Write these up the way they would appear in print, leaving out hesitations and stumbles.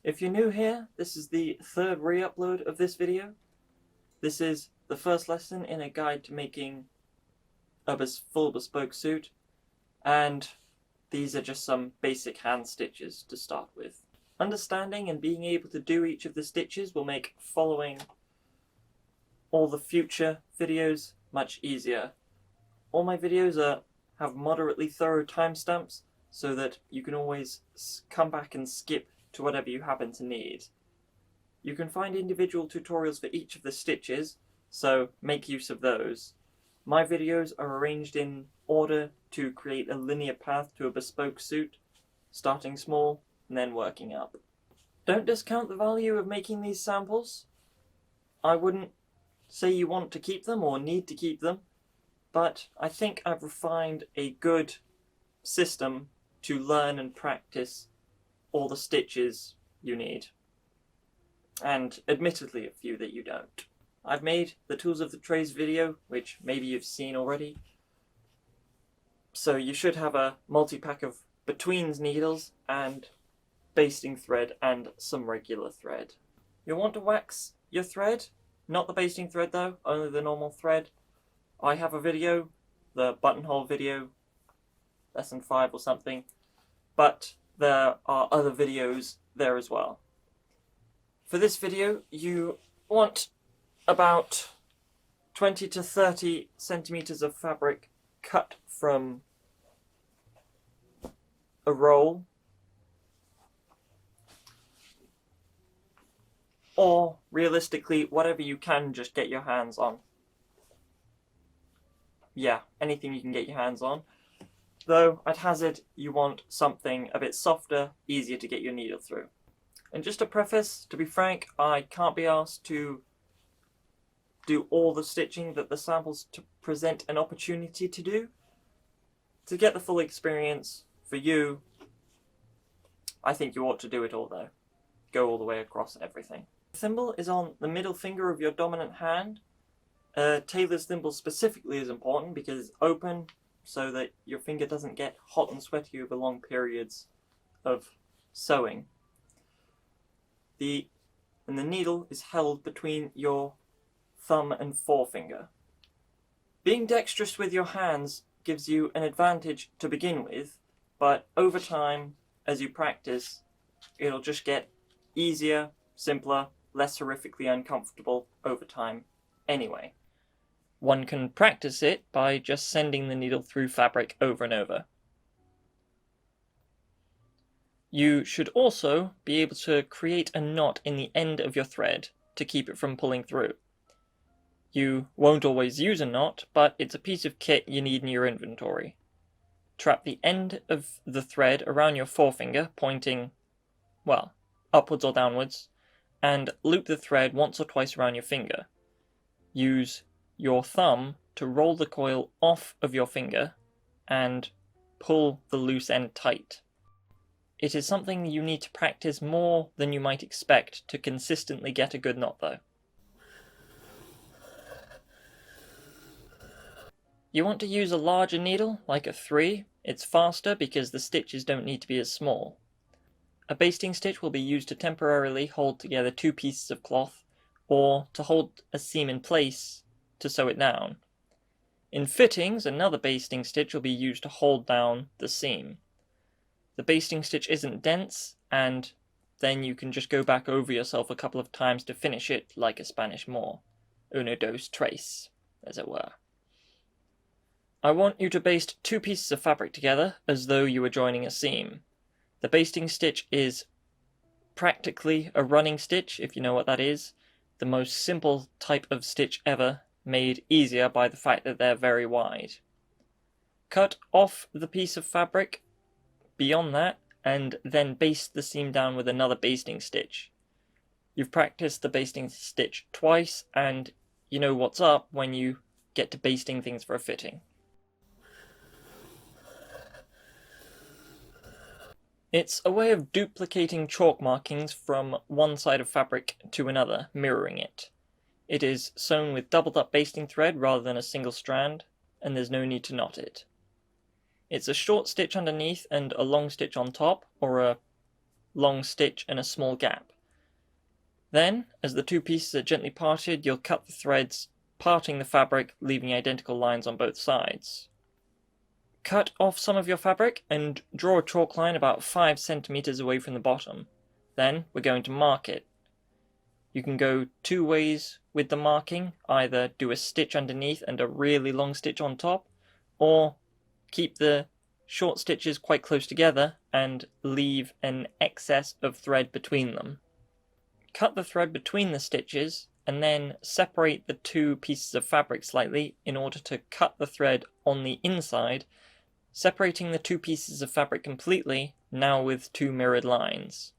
If you're new here, this is the third re-upload of this video. This is the first lesson in a guide to making a full bespoke suit, and these are just some basic hand stitches to start with. Understanding and being able to do each of the stitches will make following all the future videos much easier. All my videos have moderately thorough timestamps so that you can always come back and skip to whatever you happen to need. You can find individual tutorials for each of the stitches, so make use of those. My videos are arranged in order to create a linear path to a bespoke suit, starting small and then working up. Don't discount the value of making these samples. I wouldn't say you want to keep them or need to keep them, but I think I've refined a good system to learn and practice all the stitches you need, and admittedly a few that you don't. I've made the Tools of the Trades video, which maybe you've seen already, so you should have a multi-pack of betweens needles and basting thread and some regular thread. You'll want to wax your thread, not the basting thread though, only the normal thread. I have a video, the buttonhole video, lesson 5 or something, but there are other videos there as well. For this video, you want about 20 to 30 centimeters of fabric cut from a roll, or realistically whatever you can just get your hands on. Yeah, anything you can get your hands on. Though, I'd hazard you want something a bit softer, easier to get your needle through. And just a preface, to be frank, I can't be asked to do all the stitching that the samples present an opportunity to do. To get the full experience for you, I think you ought to do it all though. Go all the way across everything. The thimble is on the middle finger of your dominant hand. Tailor's thimble specifically is important because it's open, so that your finger doesn't get hot and sweaty over long periods of sewing. And the needle is held between your thumb and forefinger. Being dexterous with your hands gives you an advantage to begin with, but over time, as you practice, it'll just get easier, simpler, less horrifically uncomfortable over time anyway. One can practice it by just sending the needle through fabric over and over. You should also be able to create a knot in the end of your thread to keep it from pulling through. You won't always use a knot, but it's a piece of kit you need in your inventory. Trap the end of the thread around your forefinger, pointing, well, upwards or downwards, and loop the thread once or twice around your finger. Use your thumb to roll the coil off of your finger and pull the loose end tight. It is something you need to practice more than you might expect to consistently get a good knot though. You want to use a larger needle, like a 3. It's faster because the stitches don't need to be as small. A basting stitch will be used to temporarily hold together 2 pieces of cloth, or to hold a seam in place to sew it down. In fittings, another basting stitch will be used to hold down the seam. The basting stitch isn't dense, and then you can just go back over yourself a couple of times to finish it like a Spanish Moor. Uno, dos, tres, as it were. I want you to baste 2 pieces of fabric together as though you were joining a seam. The basting stitch is practically a running stitch, if you know what that is. The most simple type of stitch ever, made easier by the fact that they're very wide. Cut off the piece of fabric beyond that, and then baste the seam down with another basting stitch. You've practiced the basting stitch twice, and you know what's up when you get to basting things for a fitting. It's a way of duplicating chalk markings from one side of fabric to another, mirroring it. It is sewn with doubled up basting thread rather than a single strand, and there's no need to knot it. It's a short stitch underneath and a long stitch on top, or a long stitch and a small gap. Then, as the two pieces are gently parted, you'll cut the threads, parting the fabric, leaving identical lines on both sides. Cut off some of your fabric and draw a chalk line about 5 centimeters away from the bottom. Then we're going to mark it. You can go two ways with the marking, either do a stitch underneath and a really long stitch on top, or keep the short stitches quite close together and leave an excess of thread between them. Cut the thread between the stitches and then separate the two pieces of fabric slightly in order to cut the thread on the inside, separating the two pieces of fabric completely, now with two mirrored lines.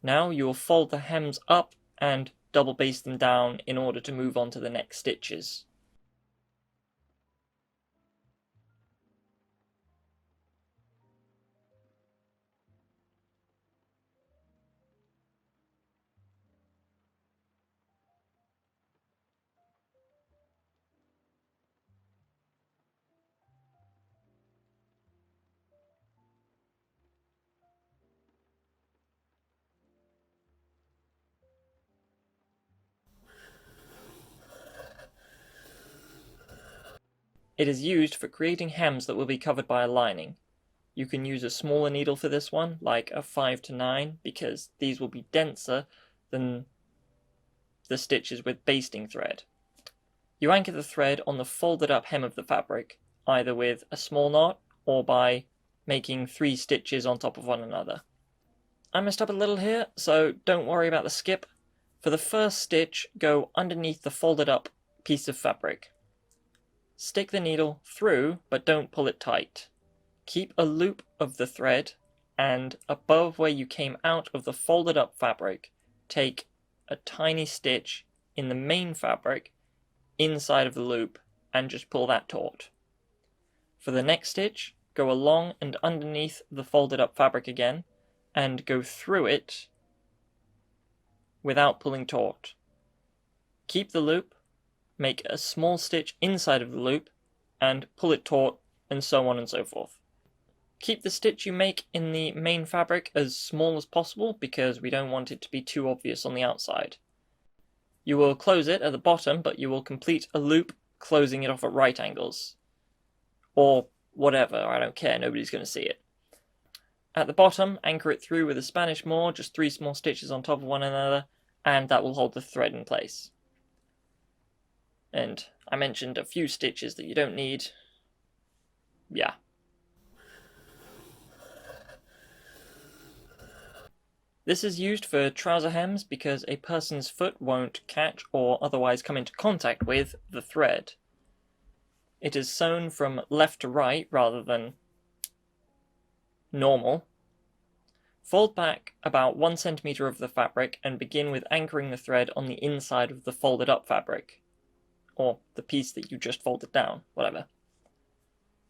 Now you will fold the hems up and double baste them down in order to move on to the next stitches. It is used for creating hems that will be covered by a lining. You can use a smaller needle for this one, like a 5 to 9, because these will be denser than the stitches with basting thread. You anchor the thread on the folded up hem of the fabric, either with a small knot or by making 3 stitches on top of one another. I messed up a little here, so don't worry about the skip. For the first stitch, go underneath the folded up piece of fabric. Stick the needle through, but don't pull it tight. Keep a loop of the thread, and above where you came out of the folded up fabric, take a tiny stitch in the main fabric inside of the loop and just pull that taut. For the next stitch, go along and underneath the folded up fabric again and go through it without pulling taut. Keep the loop, make a small stitch inside of the loop and pull it taut, and so on and so forth. Keep the stitch you make in the main fabric as small as possible because we don't want it to be too obvious on the outside. You will close it at the bottom, but you will complete a loop closing it off at right angles. Or whatever, I don't care, nobody's going to see it. At the bottom, anchor it through with a Spanish moor, just 3 small stitches on top of one another, and that will hold the thread in place. And I mentioned a few stitches that you don't need. Yeah. This is used for trouser hems because a person's foot won't catch or otherwise come into contact with the thread. It is sewn from left to right rather than normal. Fold back about 1 centimeter of the fabric and begin with anchoring the thread on the inside of the folded up fabric. Or the piece that you just folded down, whatever.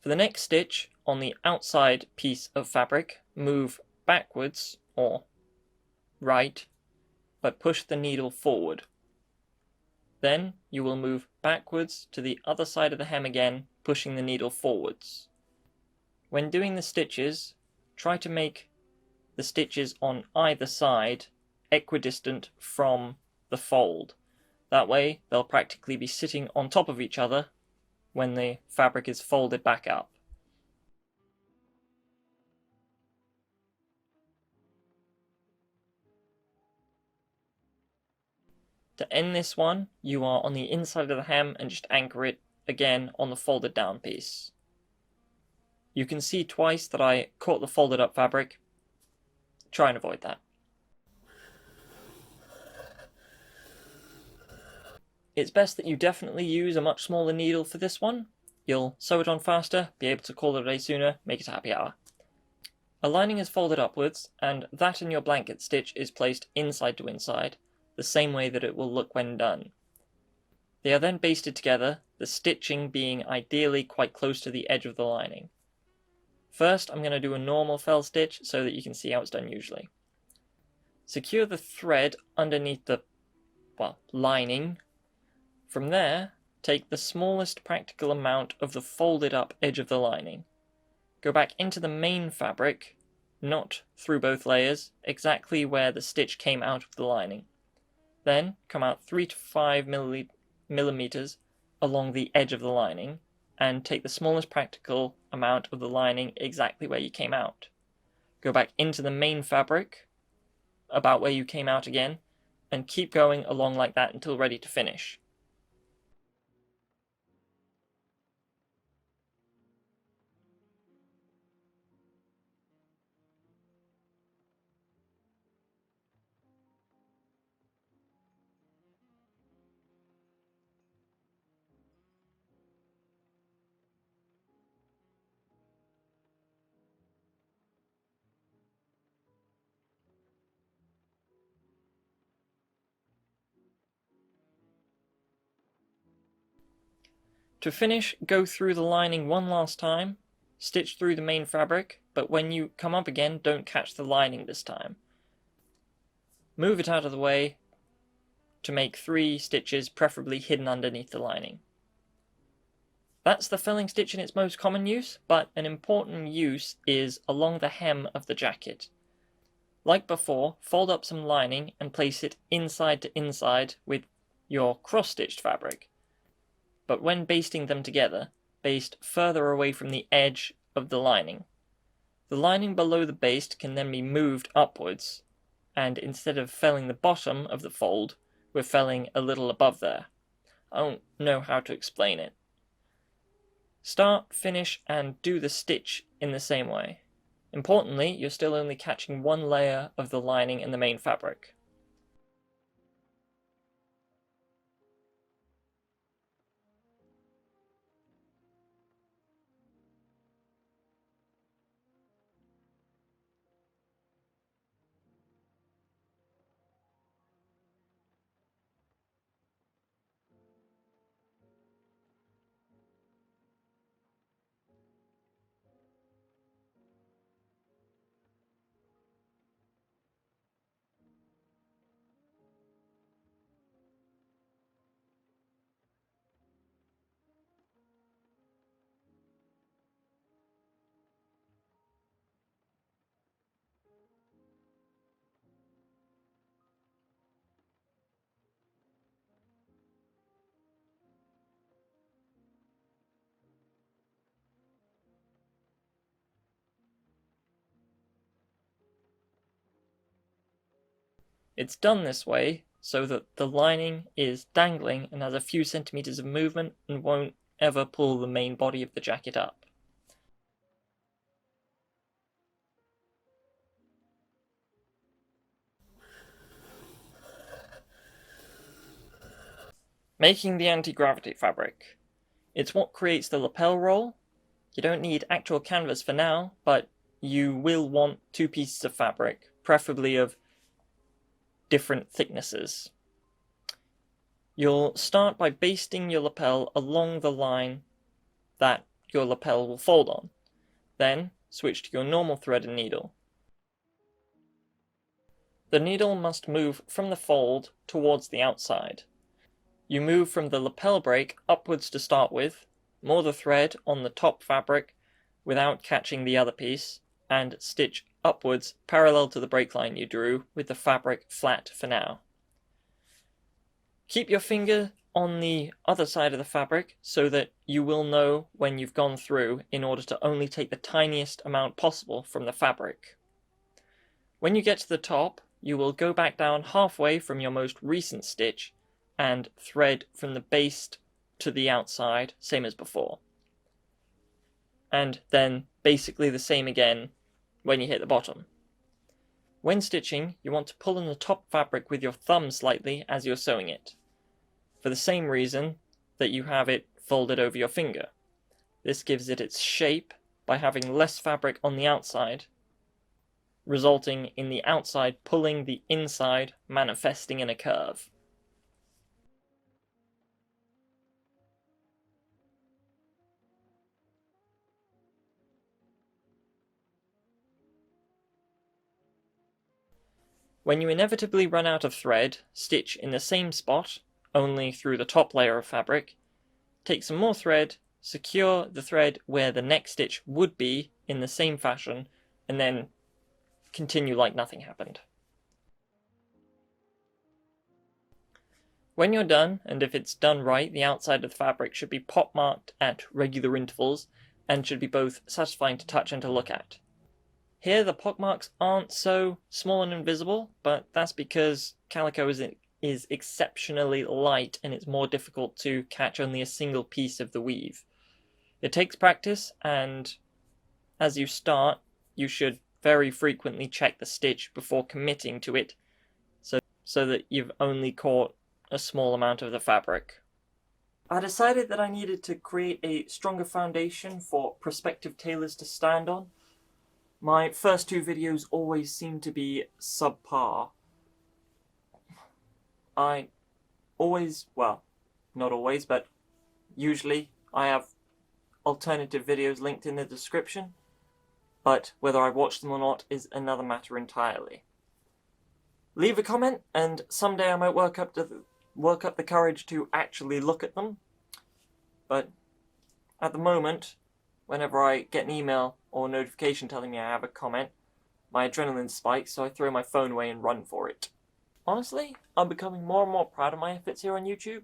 For the next stitch, on the outside piece of fabric, move backwards, or right, but push the needle forward. Then you will move backwards to the other side of the hem again, pushing the needle forwards. When doing the stitches, try to make the stitches on either side equidistant from the fold. That way, they'll practically be sitting on top of each other when the fabric is folded back up. To end this one, you are on the inside of the hem and just anchor it again on the folded down piece. You can see twice that I caught the folded up fabric. Try and avoid that. It's best that you definitely use a much smaller needle for this one. You'll sew it on faster, be able to call it a day sooner, make it a happy hour. A lining is folded upwards, and that in your blanket stitch is placed inside to inside, the same way that it will look when done. They are then basted together, the stitching being ideally quite close to the edge of the lining. First, I'm going to do a normal fell stitch so that you can see how it's done usually. Secure the thread underneath the, lining. From there, take the smallest practical amount of the folded up edge of the lining. Go back into the main fabric, not through both layers, exactly where the stitch came out of the lining. Then come out 3 to 5 millimeters along the edge of the lining and take the smallest practical amount of the lining exactly where you came out. Go back into the main fabric about where you came out again and keep going along like that until ready to finish. To finish, go through the lining one last time, stitch through the main fabric, but when you come up again, don't catch the lining this time. Move it out of the way to make 3 stitches, preferably hidden underneath the lining. That's the felling stitch in its most common use, but an important use is along the hem of the jacket. Like before, fold up some lining and place it inside to inside with your cross-stitched fabric. But when basting them together, baste further away from the edge of the lining. The lining below the baste can then be moved upwards, and instead of felling the bottom of the fold, we're felling a little above there. I don't know how to explain it. Start, finish, and do the stitch in the same way. Importantly, you're still only catching one layer of the lining in the main fabric. It's done this way so that the lining is dangling and has a few centimeters of movement and won't ever pull the main body of the jacket up. Making the anti-gravity fabric. It's what creates the lapel roll. You don't need actual canvas for now, but you will want 2 pieces of fabric, preferably of different thicknesses. You'll start by basting your lapel along the line that your lapel will fold on. Then switch to your normal thread and needle. The needle must move from the fold towards the outside. You move from the lapel break upwards to start with, moor the thread on the top fabric without catching the other piece, and stitch upwards parallel to the break line you drew with the fabric flat for now. Keep your finger on the other side of the fabric so that you will know when you've gone through in order to only take the tiniest amount possible from the fabric. When you get to the top, you will go back down halfway from your most recent stitch and thread from the base to the outside, same as before. And then basically the same again when you hit the bottom. When stitching, you want to pull on the top fabric with your thumb slightly as you're sewing it, for the same reason that you have it folded over your finger. This gives it its shape by having less fabric on the outside, resulting in the outside pulling the inside, manifesting in a curve. When you inevitably run out of thread, stitch in the same spot, only through the top layer of fabric. Take some more thread, secure the thread where the next stitch would be in the same fashion, and then continue like nothing happened. When you're done, and if it's done right, the outside of the fabric should be pop marked at regular intervals and should be both satisfying to touch and to look at. Here the pockmarks aren't so small and invisible, but that's because calico is exceptionally light and it's more difficult to catch only a single piece of the weave. It takes practice, and as you start, you should very frequently check the stitch before committing to it so that you've only caught a small amount of the fabric. I decided that I needed to create a stronger foundation for prospective tailors to stand on. My first two videos always seem to be subpar. Well, not always, but usually I have alternative videos linked in the description, but whether I watch them or not is another matter entirely. Leave a comment, and someday I might work up the courage to actually look at them, but at the moment, whenever I get an email or notification telling me I have a comment, my adrenaline spikes, so I throw my phone away and run for it. Honestly, I'm becoming more and more proud of my efforts here on YouTube.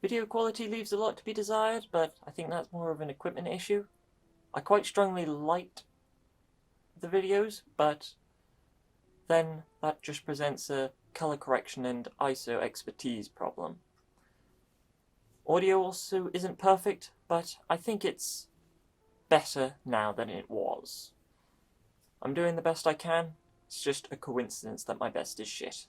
Video quality leaves a lot to be desired, but I think that's more of an equipment issue. I quite strongly light the videos, but then that just presents a color correction and ISO expertise problem. Audio also isn't perfect, but I think it's better now than it was. I'm doing the best I can. It's just a coincidence that my best is shit.